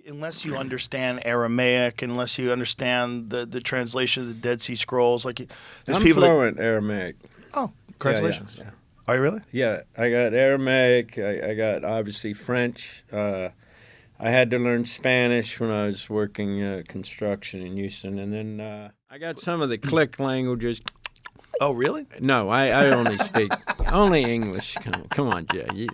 Unless you understand Aramaic, unless you understand the translation of the Dead Sea Scrolls, like there's I'm people fluent Aramaic. Oh, congratulations! Yeah. Are you really? Yeah, I got Aramaic. I got obviously French. I had to learn Spanish when I was working construction in Houston, and then I got some of the click languages. Oh, really? No, I only speak only English. Come on, Jay.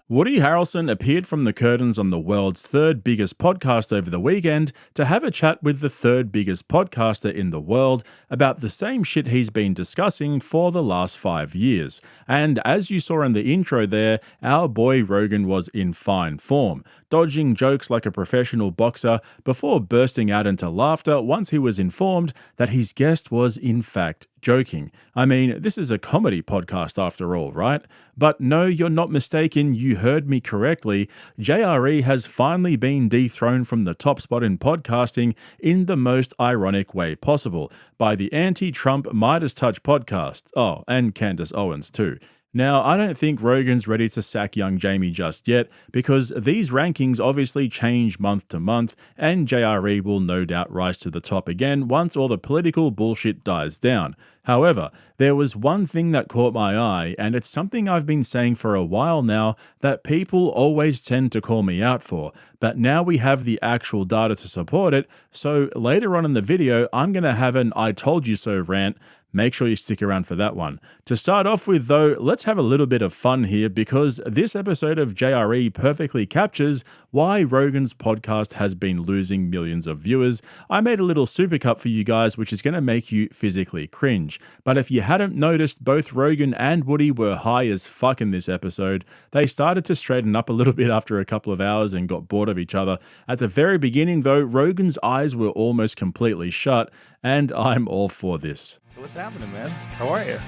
Woody Harrelson appeared from the curtains on the world's third biggest podcast over the weekend to have a chat with the third biggest podcaster in the world about the same shit he's been discussing for the last 5 years. And as you saw in the intro there, our boy Rogan was in fine form, dodging jokes like a professional boxer before bursting out into laughter once he was informed that his guest was in fact joking. I mean, this is a comedy podcast after all, right? But no, you're not mistaken, you heard me correctly. JRE has finally been dethroned from the top spot in podcasting in the most ironic way possible by the anti-Trump Midas Touch podcast. Oh, and Candace Owens too. Now, I don't think Rogan's ready to sack young Jamie just yet, because these rankings obviously change month to month, and JRE will no doubt rise to the top again once all the political bullshit dies down. However, there was one thing that caught my eye, and it's something I've been saying for a while now that people always tend to call me out for, but now we have the actual data to support it, so later on in the video, I'm going to have an I told you so rant. Make sure you stick around for that one. To start off with though, let's have a little bit of fun here because this episode of JRE perfectly captures why Rogan's podcast has been losing millions of viewers. I made a little supercut for you guys which is going to make you physically cringe. But if you hadn't noticed, both Rogan and Woody were high as fuck in this episode. They started to straighten up a little bit after a couple of hours and got bored of each other. At the very beginning though, Rogan's eyes were almost completely shut, and I'm all for this. What's happening, man? How are you?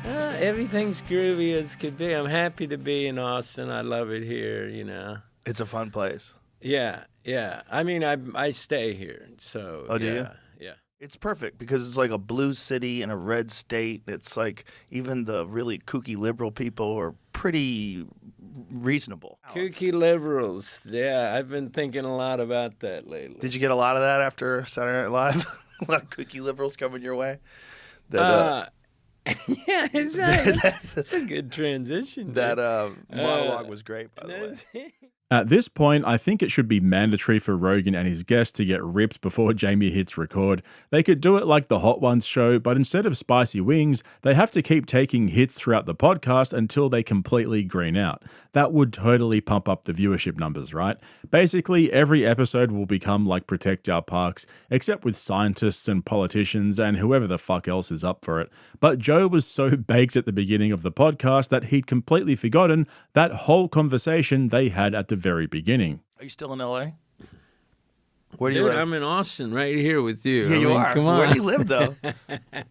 Everything's groovy as could be. I'm happy to be in Austin. I love it here, you know. It's a fun place. Yeah. I mean, I stay here, so. Oh, do you? Yeah. It's perfect because it's like a blue city in a red state. It's like even the really kooky liberal people are pretty reasonable. Kooky liberals. Yeah, I've been thinking a lot about that lately. Did you get a lot of that after Saturday Night Live? A lot of kooky liberals coming your way? Yeah, it's a good transition. That monologue was great, by the way. At this point, I think it should be mandatory for Rogan and his guests to get ripped before Jamie hits record. They could do it like the Hot Ones show, but instead of spicy wings, they have to keep taking hits throughout the podcast until they completely green out. That would totally pump up the viewership numbers, right? Basically, every episode will become like Protect Our Parks, except with scientists and politicians and whoever the fuck else is up for it. But Joe was so baked at the beginning of the podcast that he'd completely forgotten that whole conversation they had at the very beginning. Are you still in LA? Where do Dude, you live? I'm in Austin right here with you. Yeah, you are. Come on. Where do you live, though?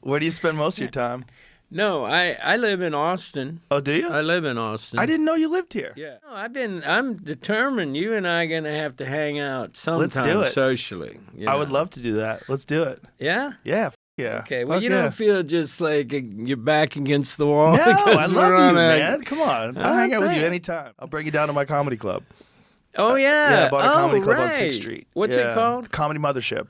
Where do you spend most of your time? No, I live in Austin. Oh, do you? I live in Austin. I didn't know you lived here. Yeah. No, I'm determined you and I are going to have to hang out sometime Let's do it. socially. You I know. would love to do that. Let's do it. Yeah? Yeah. Yeah. Okay, well, Fuck you yeah. don't feel just like you're back against the wall? No, because I love we're you, on man. Come on. I'll hang out with you thanks. anytime. I'll bring you down to my comedy club. Oh, yeah. Yeah, I bought a comedy club on right. 6th Street. What's Yeah. it called? Comedy Mothership.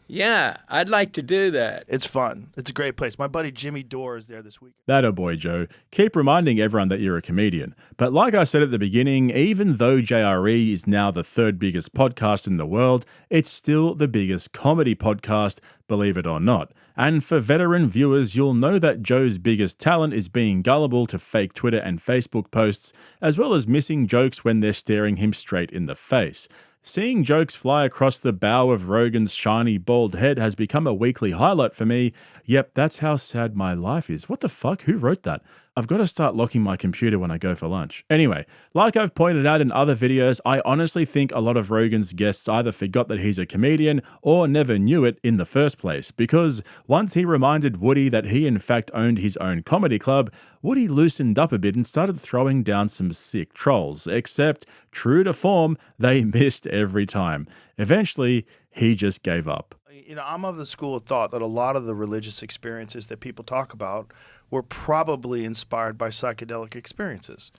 Yeah, I'd like to do that. It's fun. It's a great place. My buddy Jimmy Dore is there this week. That boy, Joe. Keep reminding everyone that you're a comedian. But like I said at the beginning, even though JRE is now the third biggest podcast in the world, it's still the biggest comedy podcast, believe it or not. And for veteran viewers, you'll know that Joe's biggest talent is being gullible to fake Twitter and Facebook posts, as well as missing jokes when they're staring him straight in the face. Seeing jokes fly across the bow of Rogan's shiny, bald head has become a weekly highlight for me. Yep, that's how sad my life is. What the fuck? Who wrote that? I've got to start locking my computer when I go for lunch. Anyway, like I've pointed out in other videos, I honestly think a lot of Rogan's guests either forgot that he's a comedian or never knew it in the first place, because once he reminded Woody that he in fact owned his own comedy club, Woody loosened up a bit and started throwing down some sick trolls, except, true to form, they missed every time. Eventually, he just gave up. You know, I'm of the school of thought that a lot of the religious experiences that people talk about were probably inspired by psychedelic experiences.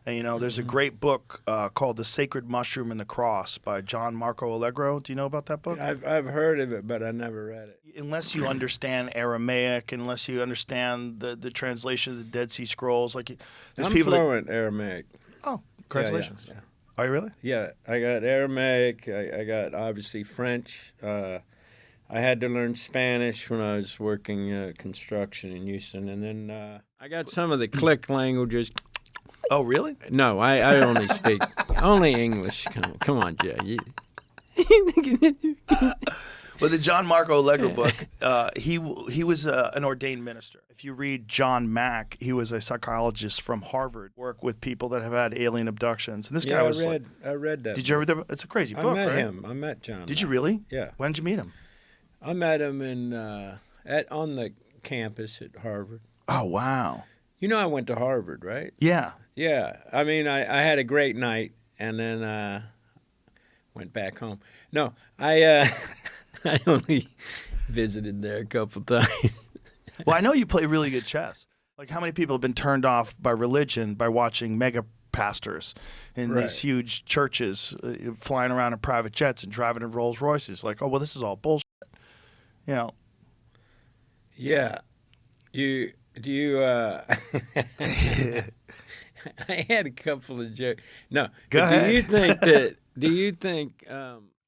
And, there's a great book called The Sacred Mushroom and the Cross by John Marco Allegro. Do you know about that book? I've heard of it, but I never read it. Unless you understand Aramaic, unless you understand the translation of the Dead Sea Scrolls, there's I'm people fluent Aramaic. Oh, congratulations. Yeah. Are you really? Yeah, I got Aramaic. I got obviously French. I had to learn Spanish when I was working construction in Houston, and then I got some of the click languages. Oh, really? No, I only speak only English. Come on, Jay. Well, the John Marco Allegro book, he was an ordained minister. If you read John Mack, he was a psychologist from Harvard, worked with people that have had alien abductions. And this guy was I read that. Did you ever? It's a crazy book, I met right? him. I met John. Did you really? Yeah. When did you meet him? I met him on the campus at Harvard. Oh, wow. I went to Harvard, right? Yeah. Yeah. I mean, I had a great night, and then went back home. No, I only visited there a couple times. Well, I know you play really good chess. How many people have been turned off by religion by watching mega pastors in these huge churches flying around in private jets and driving in Rolls Royces? Oh, well, this is all bullshit. Yeah. I had a couple of jokes. No. Go ahead. Do you think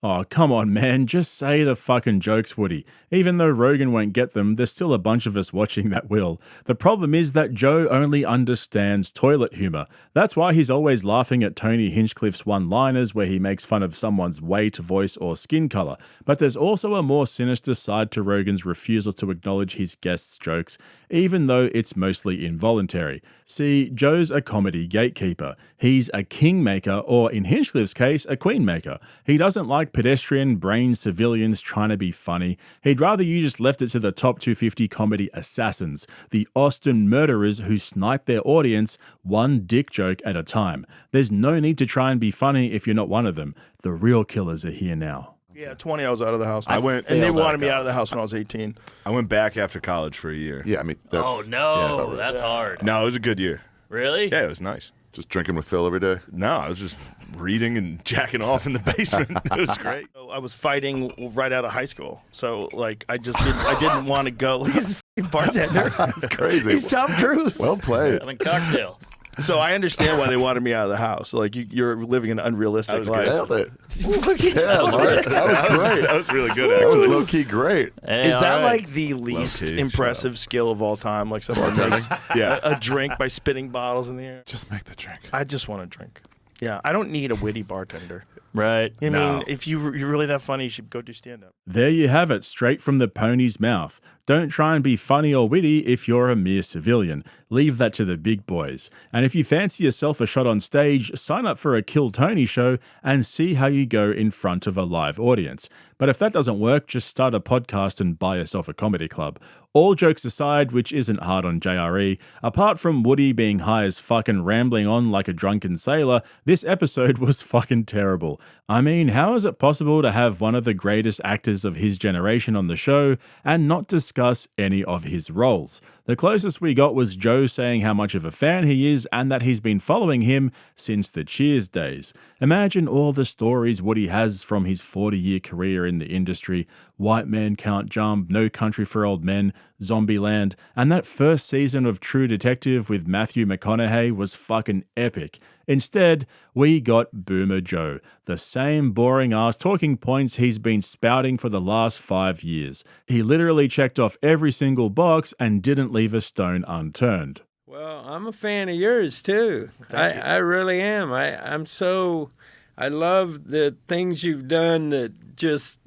Oh, come on, man. Just say the fucking jokes, Woody. Even though Rogan won't get them, there's still a bunch of us watching that will. The problem is that Joe only understands toilet humor. That's why he's always laughing at Tony Hinchcliffe's one-liners where he makes fun of someone's weight, voice, or skin color. But there's also a more sinister side to Rogan's refusal to acknowledge his guests' jokes, even though it's mostly involuntary. See, Joe's a comedy gatekeeper. He's a kingmaker, or in Hinchcliffe's case, a queenmaker. He doesn't like pedestrian brain civilians trying to be funny. He'd rather you just left it to the top 250 comedy assassins, the Austin murderers who snipe their audience one dick joke at a time. There's no need to try and be funny if you're not one of them. The real killers are here now. Yeah, 20, I was out of the house. I went, and they wanted me out of the house when I was 18. I went back after college for a year. Yeah, I mean, that's, Oh no, yeah, that's hard. No, it was a good year. Really? Yeah, it was nice. just drinking with Phil every day. No, I was just reading and jacking off in the basement. It was great. I was fighting right out of high school, so I didn't want to go. He's a f***ing bartender. That's crazy. He's Tom Cruise. Well played. I mean, cocktail. So I understand why they wanted me out of the house. You're living an unrealistic life. Nailed it. Yeah, Mark, that was great. That was really good, That was actually. low-key great. Hey, Is all that right. like the least Low-key, impressive skill of all time? Like someone makes Yeah. a drink by spitting bottles in the air? Just make the drink. I just want to drink. Yeah, I don't need a witty bartender. Right. I No. mean, if you're really that funny, you should go do stand-up. There you have it, straight from the pony's mouth. Don't try and be funny or witty if you're a mere civilian. Leave that to the big boys. And if you fancy yourself a shot on stage, sign up for a Kill Tony show and see how you go in front of a live audience. But if that doesn't work, just start a podcast and buy yourself a comedy club. All jokes aside, which isn't hard on JRE, apart from Woody being high as fuck and rambling on like a drunken sailor, this episode was fucking terrible. I mean, how is it possible to have one of the greatest actors of his generation on the show and not discuss any of his roles? The closest we got was Joe saying how much of a fan he is and that he's been following him since the Cheers days. Imagine all the stories Woody has from his 40-year career in the industry: White Men Can't Jump, No Country for Old Men, Zombieland, and that first season of True Detective with Matthew McConaughey was fucking epic. Instead, we got Boomer Joe, the same boring-ass talking points he's been spouting for the last 5 years. He literally checked off every single box and didn't leave a stone unturned. Well, I'm a fan of yours too. I really am. I love the things you've done that just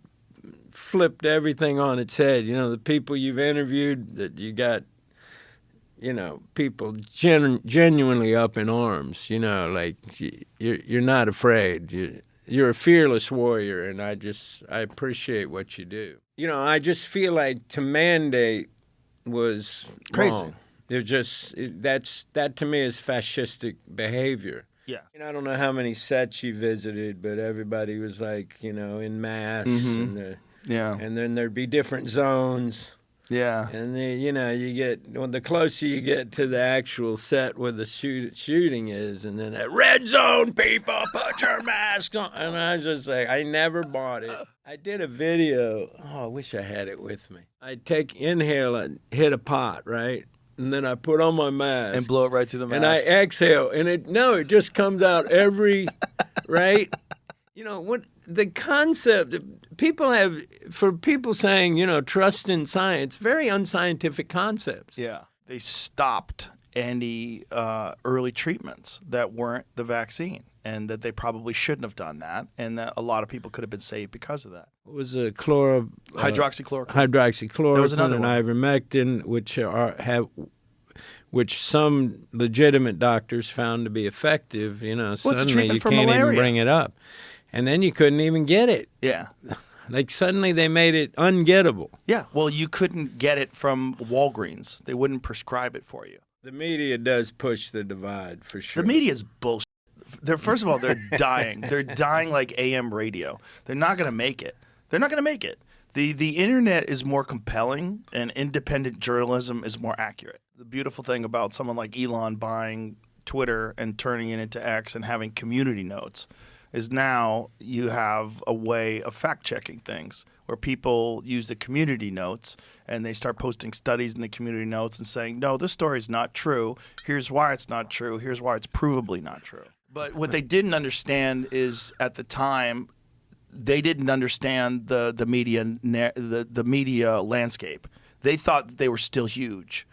flipped everything on its head. You know, the people you've interviewed, that you got, you know, people genuinely up in arms. You know, like you're not afraid. You're a fearless warrior, and I appreciate what you do. You know, I just feel like to mandate was Crazy. wrong. That to me is fascistic behavior. Yeah. And I don't know how many sets you visited, but everybody was like, you know, in masks, Yeah. and then there'd be different zones. Yeah. And then, you get, the closer you get to the actual set where the shooting is, and then that red zone, people, put your mask on. And I was just like, I never bought it. I did a video. Oh, I wish I had it with me. I inhale and hit a pot, right? And then I put on my mask. And blow it right through the mask. And I exhale. And it just comes out every, right? What the concept people have, for people saying, trust in science, very unscientific concepts. Yeah. They stopped any early treatments that weren't the vaccine, and that they probably shouldn't have done that, and that a lot of people could have been saved because of that. What was a hydroxychloroquine. Hydroxychloroquine. There was another and one. ivermectin, which some legitimate doctors found to be effective. it's a Suddenly treatment you for can't malaria. even bring it up, and then you couldn't even get it. Yeah. Like suddenly they made it ungettable. Yeah. Well, you couldn't get it from Walgreens. They wouldn't prescribe it for you. The media does push the divide for sure. The media's bullshit. First of all, they're dying. They're dying like AM radio. They're not going to make it. They're not going to make it. The internet is more compelling, and independent journalism is more accurate. The beautiful thing about someone like Elon buying Twitter and turning it into X and having community notes is now you have a way of fact-checking things where people use the community notes and they start posting studies in the community notes and saying, no, this story is not true. Here's why it's not true. Here's why it's provably not true. But what they didn't understand is at the time, they didn't understand the media landscape. They thought that they were still huge.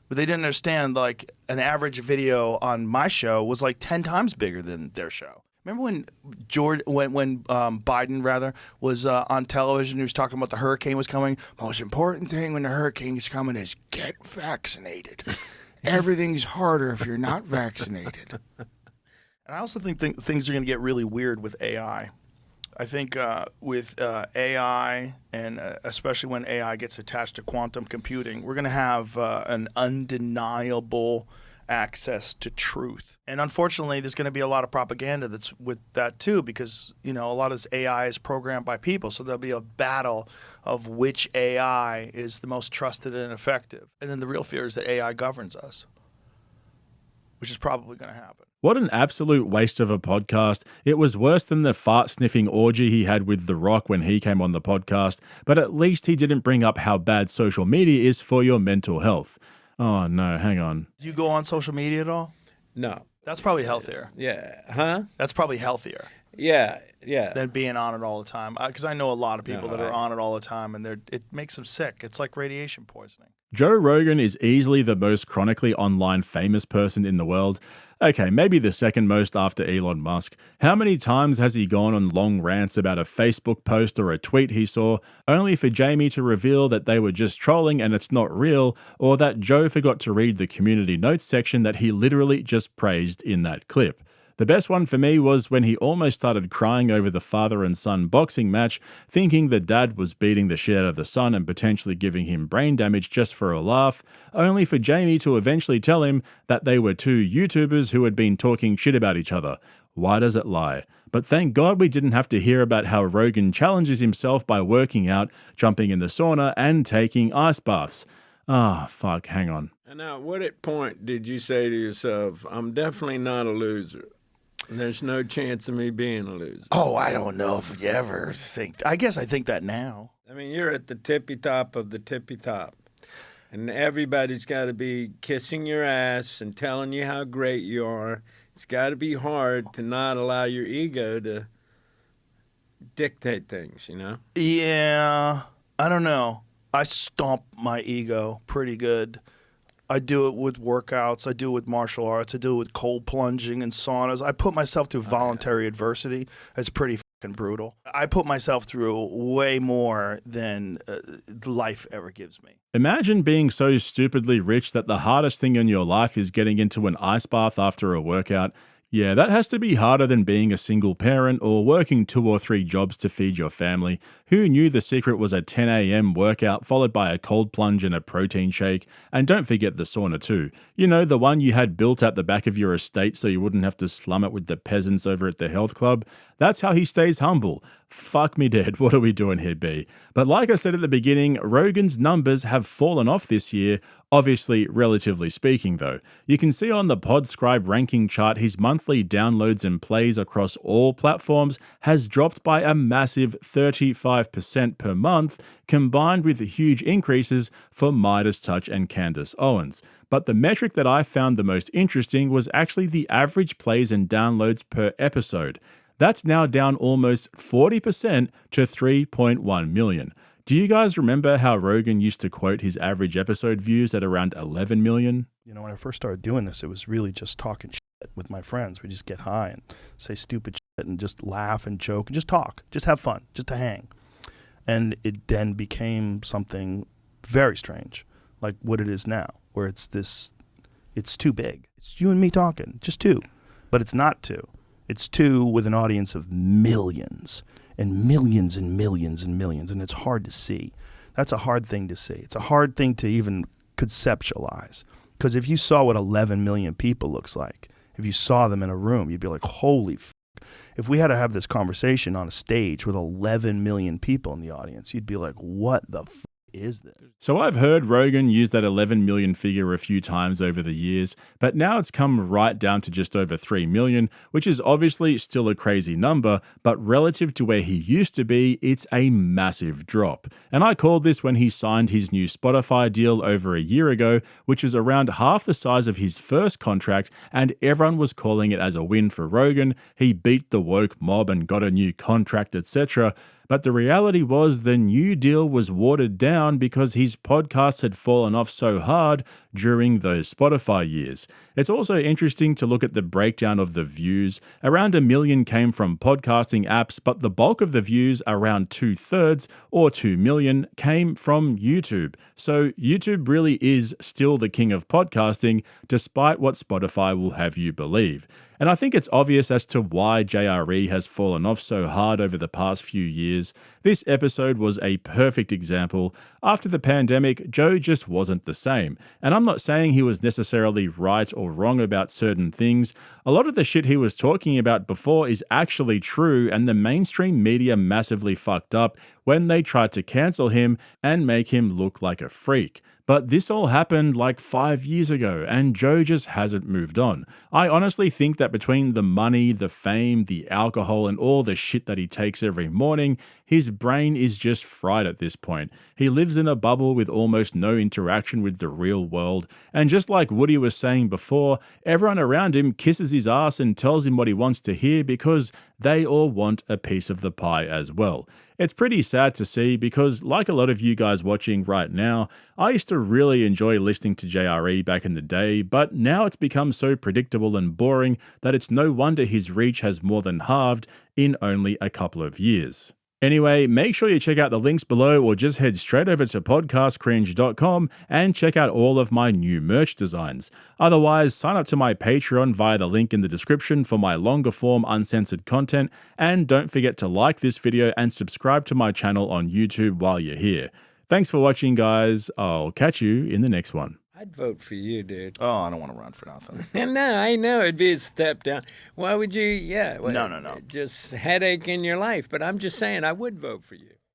But they didn't understand, like, an average video on my show was like 10 times bigger than their show. Remember when Biden was on television, he was talking about the hurricane was coming? Most important thing when the hurricane is coming is get vaccinated. Everything's harder if you're not vaccinated. And I also think things are going to get really weird with AI. I think with AI, and especially when AI gets attached to quantum computing, we're going to have an undeniable access to truth. And unfortunately, there's going to be a lot of propaganda that's with that too, because a lot of this AI is programmed by people. So there'll be a battle of which AI is the most trusted and effective. And then the real fear is that AI governs us, which is probably going to happen. What an absolute waste of a podcast. It was worse than the fart-sniffing orgy he had with The Rock when he came on the podcast, but at least he didn't bring up how bad social media is for your mental health. Oh, no, hang on. Do you go on social media at all? No. That's probably healthier. Yeah. Huh? That's probably healthier Yeah. than being on it all the time. Because I know a lot of people that are on it all the time, and it makes them sick. It's like radiation poisoning. Joe Rogan is easily the most chronically online famous person in the world. Okay, maybe the second most after Elon Musk. How many times has he gone on long rants about a Facebook post or a tweet he saw, only for Jamie to reveal that they were just trolling and it's not real, or that Joe forgot to read the community notes section that he literally just praised in that clip? The best one for me was when he almost started crying over the father and son boxing match, thinking the dad was beating the shit out of the son and potentially giving him brain damage just for a laugh, only for Jamie to eventually tell him that they were two YouTubers who had been talking shit about each other. Why does it lie? But thank God we didn't have to hear about how Rogan challenges himself by working out, jumping in the sauna, and taking ice baths. Fuck, hang on. And now, what at point did you say to yourself, I'm definitely not a loser? There's no chance of me being a loser. Oh, I don't know if you ever think. I guess I think that now. I mean, you're at the tippy top of the tippy top. And everybody's got to be kissing your ass and telling you how great you are. It's got to be hard to not allow your ego to dictate things, Yeah, I don't know. I stomp my ego pretty good. I do it with workouts. I do it with martial arts. I do it with cold plunging and saunas. I put myself through voluntary adversity. It's pretty fucking brutal. I put myself through way more than life ever gives me. Imagine being so stupidly rich that the hardest thing in your life is getting into an ice bath after a workout. Yeah, that has to be harder than being a single parent or working 2 or 3 jobs to feed your family. Who knew the secret was a 10 a.m. workout followed by a cold plunge and a protein shake? And don't forget the sauna too. You know, the one you had built at the back of your estate so you wouldn't have to slum it with the peasants over at the health club? That's how he stays humble. Fuck me dead, what are we doing here, B? But like I said at the beginning, Rogan's numbers have fallen off this year, obviously relatively speaking though. You can see on the Podscribe ranking chart his monthly downloads and plays across all platforms has dropped by a massive 35% per month, combined with huge increases for Midas Touch and Candace Owens. But the metric that I found the most interesting was actually the average plays and downloads per episode. That's now down almost 40% to 3.1 million. Do you guys remember how Rogan used to quote his average episode views at around 11 million? You know, when I first started doing this, it was really just talking shit with my friends. We just get high and say stupid shit and just laugh and joke and just talk, just have fun, just to hang. And it then became something very strange, like what it is now, where it's too big. It's you and me talking, just two. But it's not two. It's two with an audience of millions and millions and millions and millions, and it's hard to see. That's a hard thing to see. It's a hard thing to even conceptualize. Because if you saw what 11 million people looks like, if you saw them in a room, you'd be like, holy f***. If we had to have this conversation on a stage with 11 million people in the audience, you'd be like, what the f*** is this? So I've heard Rogan use that 11 million figure a few times over the years, but now it's come right down to just over 3 million, which is obviously still a crazy number, but relative to where he used to be, it's a massive drop. And I called this when he signed his new Spotify deal over a year ago, which is around half the size of his first contract, and everyone was calling it as a win for Rogan. He beat the woke mob and got a new contract, etc. But the reality was the new deal was watered down because his podcast had fallen off so hard during those Spotify years. It's also interesting to look at the breakdown of the views. Around 1 million came from podcasting apps, but the bulk of the views, around 2/3 or 2 million, came from YouTube. So YouTube really is still the king of podcasting, despite what Spotify will have you believe. And I think it's obvious as to why JRE has fallen off so hard over the past few years. This episode was a perfect example. After the pandemic, Joe just wasn't the same. And I'm not saying he was necessarily right or wrong about certain things. A lot of the shit he was talking about before is actually true, and the mainstream media massively fucked up when they tried to cancel him and make him look like a freak. But this all happened like 5 years ago, and Joe just hasn't moved on. I honestly think that between the money, the fame, the alcohol, and all the shit that he takes every morning, his brain is just fried at this point. He lives in a bubble with almost no interaction with the real world, and just like Woody was saying before, everyone around him kisses his ass and tells him what he wants to hear because they all want a piece of the pie as well. It's pretty sad to see because, like a lot of you guys watching right now, I used to really enjoy listening to JRE back in the day, but now it's become so predictable and boring that it's no wonder his reach has more than halved in only a couple of years. Anyway, make sure you check out the links below or just head straight over to podcastcringe.com and check out all of my new merch designs. Otherwise, sign up to my Patreon via the link in the description for my longer form uncensored content, and don't forget to like this video and subscribe to my channel on YouTube while you're here. Thanks for watching, guys. I'll catch you in the next one. I'd vote for you, dude. Oh, I don't want to run for nothing. No, I know it'd be a step down. Why would you? Yeah. No. Just headache in your life. But I'm just saying, I would vote for you.